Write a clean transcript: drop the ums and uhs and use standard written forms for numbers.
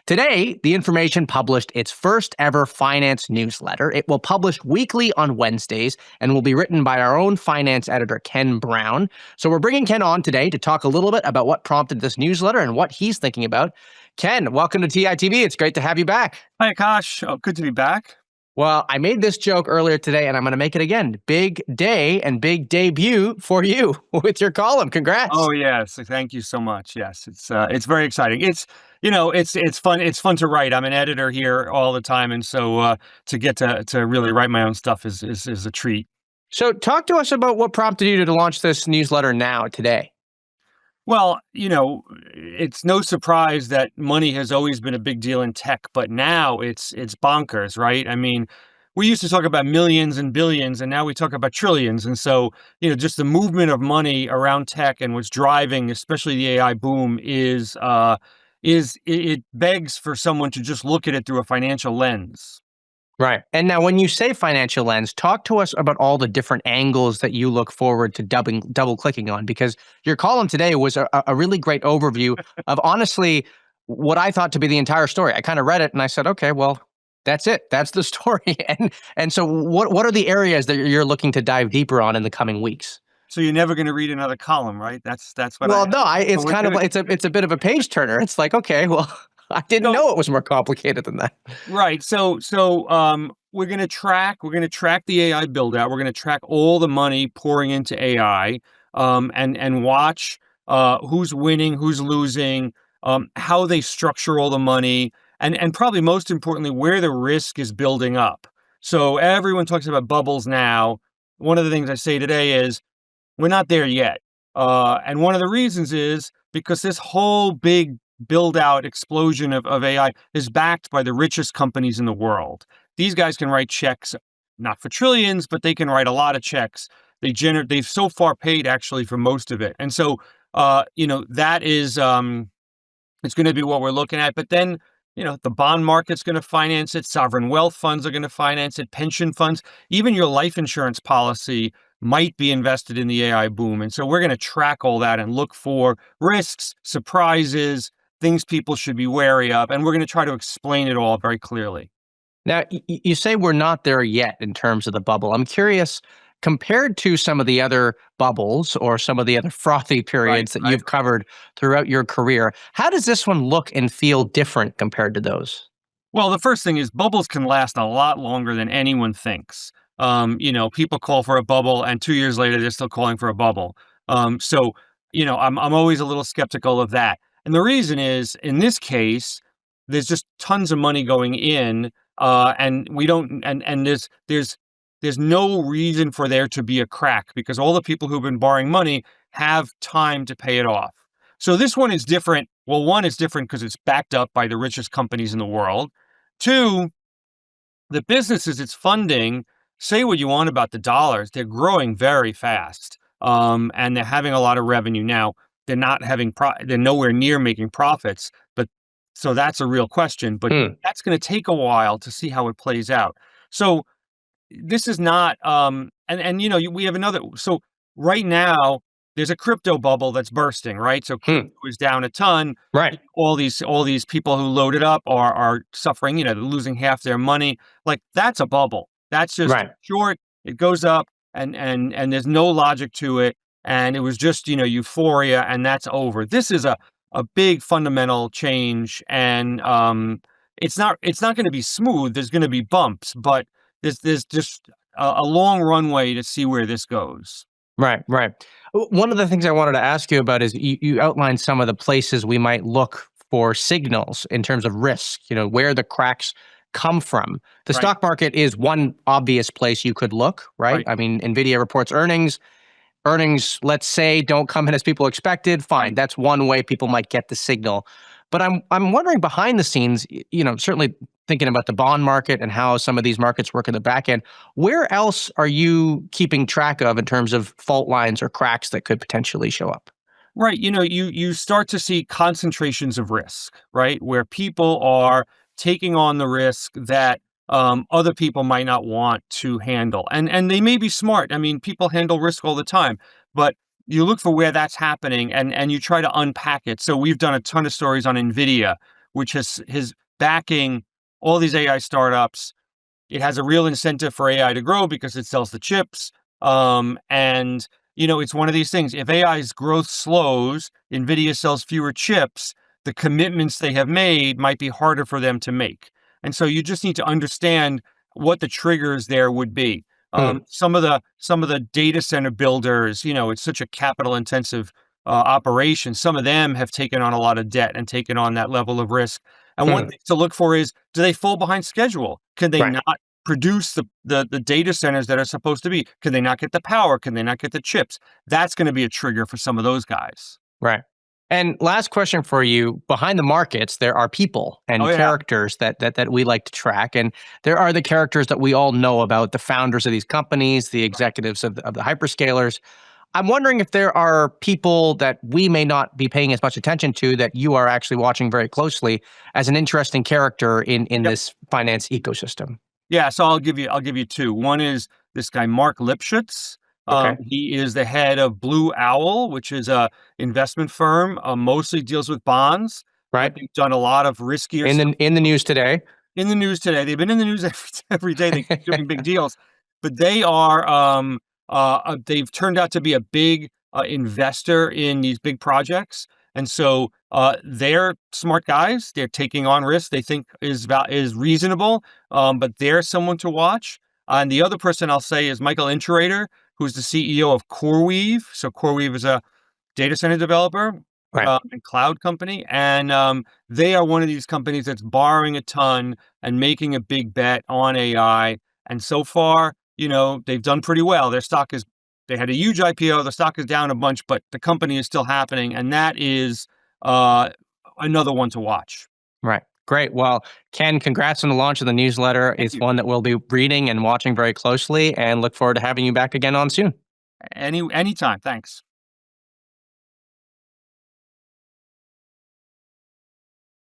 Today, the information published its first ever finance newsletter. It will publish weekly on Wednesdays and will be written by our own finance editor, Ken Brown. So we're bringing Ken on today to talk a little bit about what prompted this newsletter and what he's thinking about. Ken, welcome to TITV. It's great to have you back. Hi, Akash. Oh, good to be back. Well, I made this joke earlier today, and I'm going to make it again. Big day and big debut for you with your column. Congrats. Oh, yes. Thank you so much. Yes, it's very exciting. It's fun. It's fun to write. I'm an editor here all the time, and so to get to really write my own stuff is a treat. So talk to us about what prompted you to launch this newsletter now, today. Well, it's no surprise that money has always been a big deal in tech, but now it's bonkers, right? I mean, we used to talk about millions and billions, and now we talk about trillions. And so, just the movement of money around tech and what's driving, especially the AI boom, it begs for someone to just look at it through a financial lens. Right. And now when you say financial lens, talk to us about all the different angles that you look forward to double clicking on, because your column today was a really great overview of honestly what I thought to be the entire story. I kind of read it and I said, okay, well, that's it. That's the story. And so what are the areas that you're looking to dive deeper on in the coming weeks? So you're never going to read another column, right? That's what. Well, no, it's kind of it's a bit of a page turner. It's like, okay, well, I didn't know it was more complicated than that. Right. So we're going to track the AI build out. We're going to track all the money pouring into AI, and watch who's winning, who's losing, how they structure all the money, and probably most importantly, where the risk is building up. So everyone talks about bubbles now. One of the things I say today is we're not there yet. And one of the reasons is because this whole big build out explosion of AI is backed by the richest companies in the world. These guys can write checks, not for trillions, but they can write a lot of checks. They've so far paid actually for most of it. And so, that is, it's going to be what we're looking at. But then, the bond market's going to finance it. Sovereign wealth funds are going to finance it. Pension funds, even your life insurance policy might be invested in the AI boom. And so we're going to track all that and look for risks, surprises, things people should be wary of. And we're going to try to explain it all very clearly. Now, you say we're not there yet in terms of the bubble. I'm curious, compared to some of the other bubbles or some of the other frothy periods that you've covered throughout your career, how does this one look and feel different compared to those? Well, the first thing is bubbles can last a lot longer than anyone thinks. People call for a bubble and 2 years later, they're still calling for a bubble. I'm always a little skeptical of that. And the reason is, in this case, there's just tons of money going in, and we don't, and there's no reason for there to be a crack because all the people who've been borrowing money have time to pay it off. So this one is different. Well, one is different because it's backed up by the richest companies in the world. Two, the businesses it's funding, say what you want about the dollars, they're growing very fast, and they're having a lot of revenue now. They're not having they're nowhere near making profits, but so that's a real question. But that's going to take a while to see how it plays out. So this is not, we have another. So right now there's a crypto bubble that's bursting, right? So crypto is down a ton. Right. All these people who loaded up are suffering. They're losing half their money. Like that's a bubble. That's just short. It goes up, and there's no logic to it. And it was just, euphoria, and that's over. This is a big fundamental change, and it's not going to be smooth. There's going to be bumps, but there's just a long runway to see where this goes. Right. One of the things I wanted to ask you about is you outlined some of the places we might look for signals in terms of risk, where the cracks come from. The stock market is one obvious place you could look, right? I mean, NVIDIA reports earnings, let's say, don't come in as people expected. Fine. That's one way people might get the signal. But I'm wondering behind the scenes, certainly thinking about the bond market and how some of these markets work in the back end, where else are you keeping track of in terms of fault lines or cracks that could potentially show up? Right. You start to see concentrations of risk, right? Where people are taking on the risk that other people might not want to handle. And they may be smart. I mean, people handle risk all the time, but you look for where that's happening and you try to unpack it. So we've done a ton of stories on NVIDIA, which has backing all these AI startups. It has a real incentive for AI to grow because it sells the chips. And it's one of these things. If AI's growth slows, NVIDIA sells fewer chips, the commitments they have made might be harder for them to make. And so you just need to understand what the triggers there would be. Some of the data center builders, it's such a capital intensive operation. Some of them have taken on a lot of debt and taken on that level of risk. And one thing to look for is, do they fall behind schedule? Can they Right. not produce the data centers that are supposed to be? Can they not get the power? Can they not get the chips? That's going to be a trigger for some of those guys. Right. And last question for you. Behind the markets, there are people Oh and yeah, characters that we like to track. And there are the characters that we all know about, the founders of these companies, the executives of the hyperscalers. I'm wondering if there are people that we may not be paying as much attention to that you are actually watching very closely as an interesting character in yep. this finance ecosystem. Yeah, so I'll give you two. One is this guy Mark Lipschutz. Okay. He is the head of Blue Owl, which is a investment firm, mostly deals with bonds, but Right. they've done a lot of riskier In stuff the news today. in the news today. They've been in the news every day. They keep doing big deals, but they've turned out to be a big investor in these big projects, and so they're smart guys. They're taking on risk they think is reasonable, but they're someone to watch. And the other person I'll say is Michael Intrator, who's the CEO of CoreWeave. So CoreWeave is a data center developer Right. and cloud company, and they are one of these companies that's borrowing a ton and making a big bet on AI. And so far, they've done pretty well. They had a huge IPO. The stock is down a bunch, but the company is still happening, and that is uh, another one to watch. Right. Great. Well, Ken, congrats on the launch of the newsletter. Thank It's you. one that we'll be reading and watching very closely, and look forward to having you back again on soon. Anytime. Thanks.